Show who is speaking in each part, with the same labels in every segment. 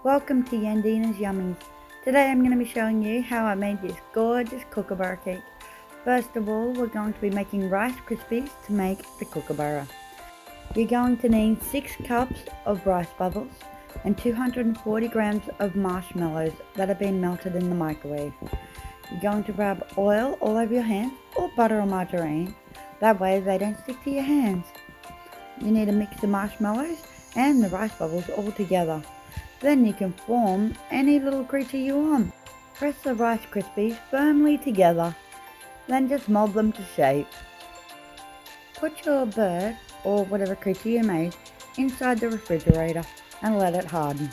Speaker 1: Welcome to Yandinnas Yummies. Today I'm going to be showing you how I made this gorgeous kookaburra cake. First of all, we're going to be making Rice Krispies to make the kookaburra. You're going to need 6 cups of rice bubbles and 240 grams of marshmallows that have been melted in the microwave. You're going to rub oil all over your hands or butter or margarine, that way they don't stick to your hands. You need to mix the marshmallows and the rice bubbles all together. Then you can form any little creature you want. Press the Rice Krispies firmly together, then just mold them to shape. Put your bird, or whatever creature you made, inside the refrigerator and let it harden.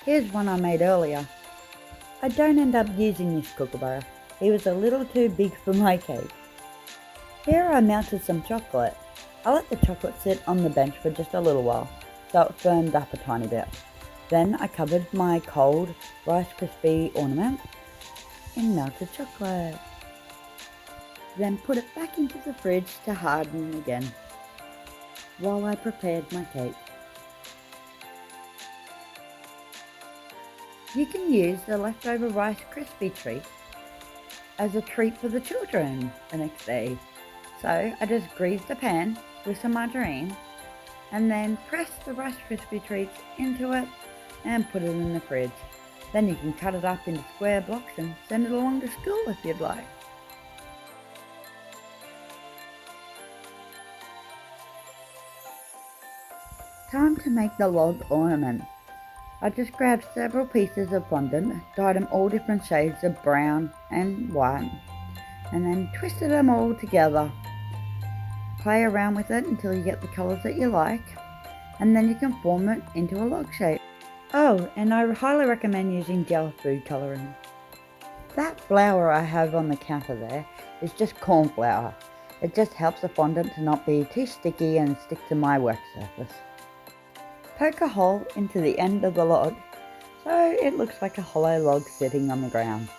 Speaker 1: Here's one I made earlier. I don't end up using this kookaburra, he was a little too big for my cake. Here I melted some chocolate. I let the chocolate sit on the bench for just a little while, so it firmed up a tiny bit. Then I covered my cold Rice Krispie ornament in melted chocolate. Then put it back into the fridge to harden again while I prepared my cake. You can use the leftover Rice Krispie treats as a treat for the children the next day. So I just greased a pan with some margarine and then pressed the Rice Krispie treats into it and put it in the fridge. Then you can cut it up into square blocks and send it along to school if you'd like. Time to make the log ornament. I just grabbed several pieces of fondant, dyed them all different shades of brown and white, and then twisted them all together. Play around with it until you get the colours that you like, and then you can form it into a log shape. Oh, and I highly recommend using gel food colouring. That flour I have on the counter there is just corn flour. It just helps the fondant to not be too sticky and stick to my work surface. Poke a hole into the end of the log so it looks like a hollow log sitting on the ground.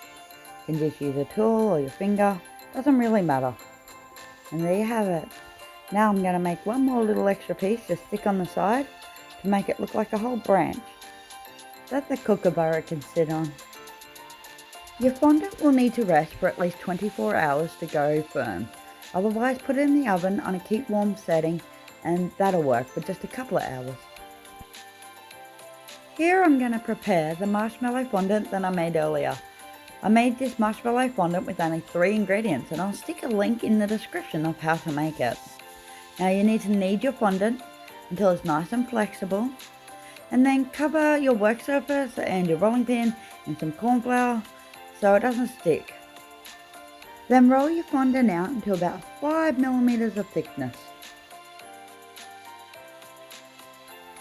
Speaker 1: You can just use a tool or your finger, doesn't really matter. And there you have it. Now I'm going to make one more little extra piece to stick on the side to make it look like a whole branch that the kookaburra can sit on. Your fondant will need to rest for at least 24 hours to go firm. Otherwise put it in the oven on a keep warm setting and that'll work for just a couple of hours. Here I'm going to prepare the marshmallow fondant that I made earlier. I made this marshmallow fondant with only 3 ingredients and I'll stick a link in the description of how to make it. Now you need to knead your fondant until it's nice and flexible, and then cover your work surface and your rolling pin in some corn flour so it doesn't stick. Then roll your fondant out into about 5mm of thickness.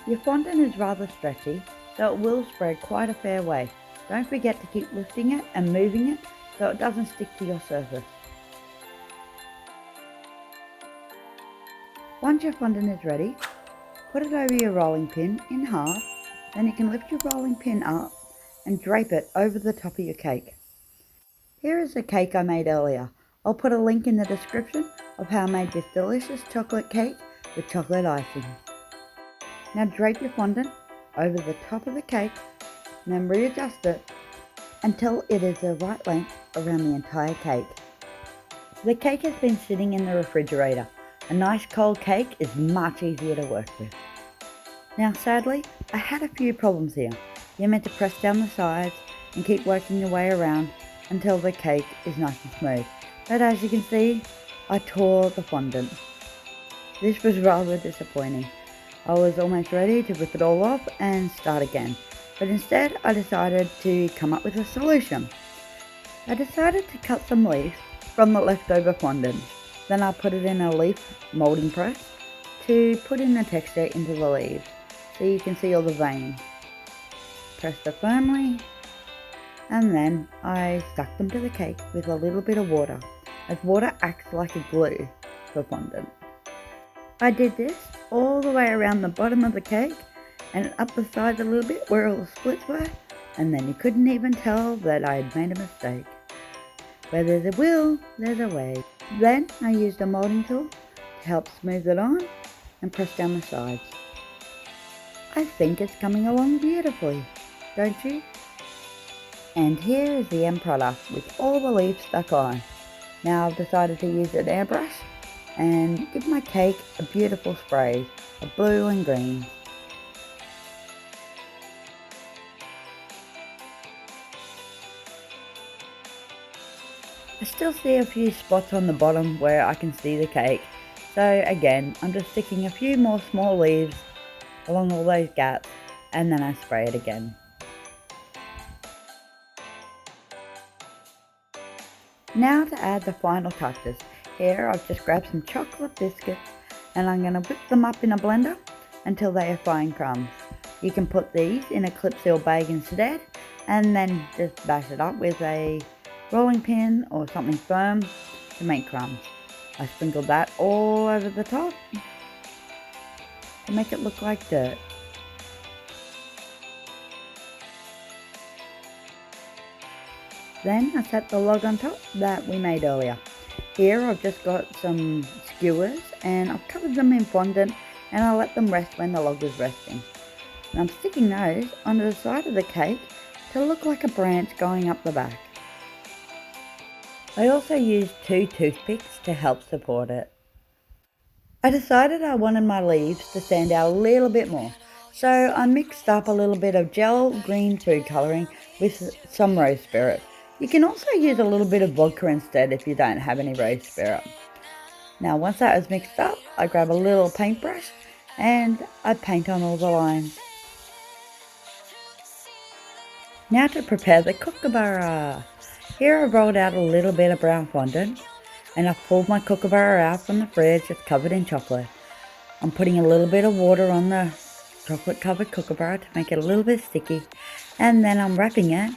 Speaker 1: Your fondant is rather stretchy, so it will spread quite a fair way. Don't forget to keep lifting it and moving it so it doesn't stick to your surface. Once your fondant is ready, put it over your rolling pin in half, then you can lift your rolling pin up and drape it over the top of your cake. Here is the cake I made earlier. I'll put a link in the description of how I made this delicious chocolate cake with chocolate icing. Now drape your fondant over the top of the cake and then readjust it until it is the right length around the entire cake. The cake has been sitting in the refrigerator. A nice cold cake is much easier to work with. Now sadly, I had a few problems here. You're meant to press down the sides and keep working your way around until the cake is nice and smooth. But as you can see, I tore the fondant. This was rather disappointing. I was almost ready to rip it all off and start again. But instead I decided to come up with a solution. I decided to cut some leaves from the leftover fondant. Then I put it in a leaf moulding press to put in the texture into the leaves so you can see all the veins. Pressed it firmly and then I stuck them to the cake with a little bit of water, as water acts like a glue for fondant. I did this all the way around the bottom of the cake and up the sides a little bit where all the splits were, and then you couldn't even tell that I had made a mistake. Where there's a will, there's a way. Then I used a moulding tool to help smooth it on and press down the sides. I think it's coming along beautifully. don't you? And here is the end product with all the leaves stuck on. Now I've decided to use an airbrush and give my cake a beautiful spray of blue and green. I still see a few spots on the bottom where I can see the cake, so again I'm just sticking a few more small leaves along all those gaps and then I spray it again. Now to add the final touches. Here I've just grabbed some chocolate biscuits and I'm going to whip them up in a blender until they are fine crumbs. You can put these in a clip seal bag instead and then just bash it up with a rolling pin or something firm to make crumbs. I sprinkled that all over the top to make it look like dirt. Then I set the log on top that we made earlier. Here I've just got some skewers and I've covered them in fondant and I let them rest when the log is resting. And I'm sticking those on the side of the cake to look like a branch going up the back. I also used 2 toothpicks to help support it. I decided I wanted my leaves to stand out a little bit more, so I mixed up a little bit of gel green food colouring with some rose spirit. You can also use a little bit of vodka instead if you don't have any rose spirit. Now once that is mixed up, I grab a little paintbrush and I paint on all the lines. Now to prepare the kookaburra. Here I've rolled out a little bit of brown fondant and I've pulled my kookaburra out from the fridge. It's covered in chocolate. I'm putting a little bit of water on the chocolate covered kookaburra to make it a little bit sticky and then I'm wrapping it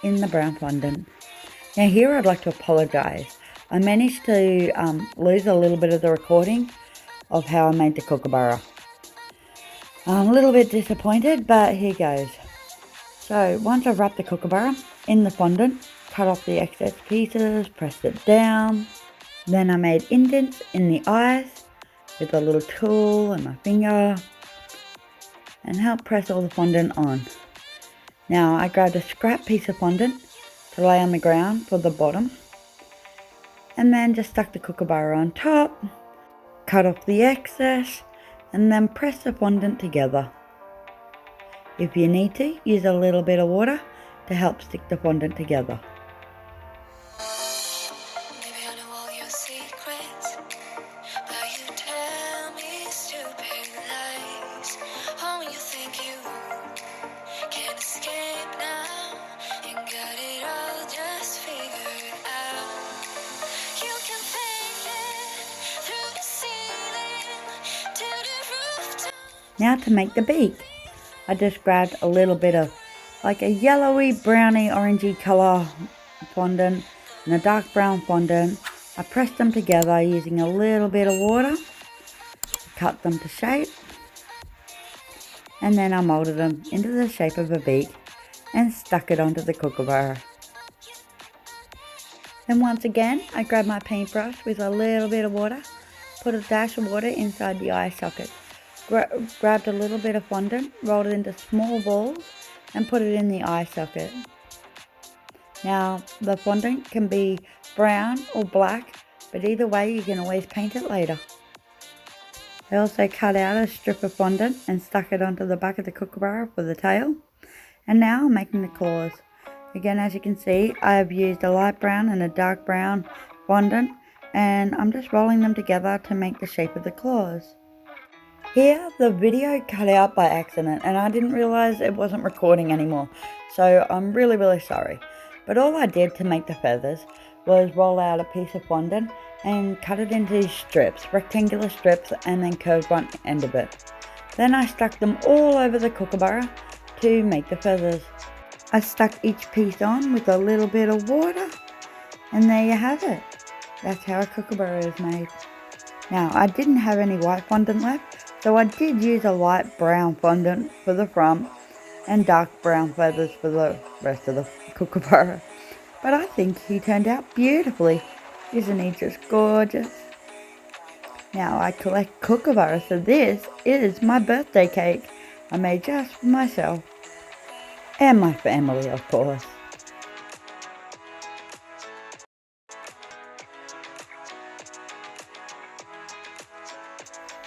Speaker 1: in the brown fondant. Now here I'd like to apologise. I managed to lose a little bit of the recording of how I made the kookaburra. I'm a little bit disappointed, but here goes. So once I've wrapped the kookaburra in the fondant, cut off the excess pieces, pressed it down. Then I made indents in the eyes with a little tool and my finger and helped press all the fondant on. Now I grabbed a scrap piece of fondant to lay on the ground for the bottom and then just stuck the kookaburra on top, cut off the excess and then press the fondant together. If you need to, use a little bit of water to help stick the fondant together. Now to make the beak. I just grabbed a little bit of like a yellowy, browny, orangey colour fondant and a dark brown fondant. I pressed them together using a little bit of water, cut them to shape, and then I moulded them into the shape of a beak and stuck it onto the kookaburra. Then once again, I grabbed my paintbrush with a little bit of water, put a dash of water inside the eye socket. Grabbed a little bit of fondant, rolled it into small balls and put it in the eye socket. Now the fondant can be brown or black, but either way you can always paint it later. I also cut out a strip of fondant and stuck it onto the back of the kookaburra for the tail. And now I'm making the claws. Again, as you can see, I have used a light brown and a dark brown fondant and I'm just rolling them together to make the shape of the claws. Here the video cut out by accident and I didn't realise it wasn't recording anymore, so I'm really sorry. But all I did to make the feathers was roll out a piece of fondant and cut it into strips, rectangular strips, and then curved one end of it. Then I stuck them all over the kookaburra to make the feathers. I stuck each piece on with a little bit of water and there you have it. That's how a kookaburra is made. Now I didn't have any white fondant left, so I did use a light brown fondant for the front and dark brown feathers for the rest of the kookaburra. But I think he turned out beautifully. Isn't he just gorgeous? Now I collect kookaburras, so this is my birthday cake I made just for myself. And my family, of course.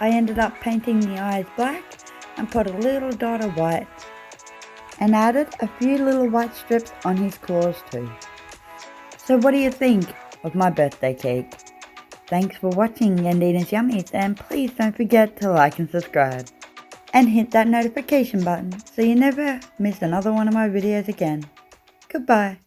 Speaker 1: I ended up painting the eyes black and put a little dot of white and added a few little white strips on his claws too. So what do you think of my birthday cake? Thanks for watching Yandinnas Yummies, and please don't forget to like and subscribe. And hit that notification button so you never miss another one of my videos again. Goodbye.